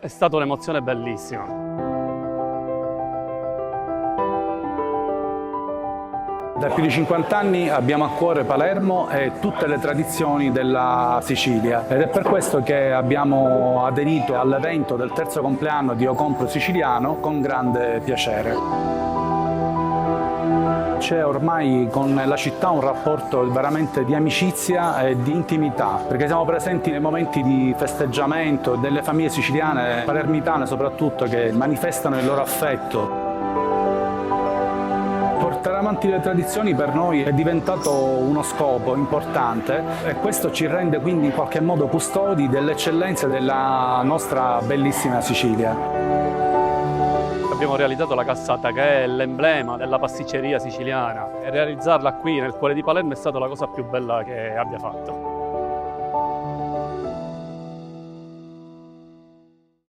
È stata un'emozione bellissima. Da più di 50 anni abbiamo a cuore Palermo e tutte le tradizioni della Sicilia ed è per questo che abbiamo aderito all'evento del terzo compleanno di Io Compro Siciliano con grande piacere. C'è ormai con la città un rapporto veramente di amicizia e di intimità, perché siamo presenti nei momenti di festeggiamento delle famiglie siciliane, palermitane soprattutto, che manifestano il loro affetto. Portare avanti le tradizioni per noi è diventato uno scopo importante e questo ci rende quindi in qualche modo custodi delle eccellenze della nostra bellissima Sicilia. Abbiamo realizzato la cassata, che è l'emblema della pasticceria siciliana, e realizzarla qui nel cuore di Palermo è stata la cosa più bella che abbia fatto.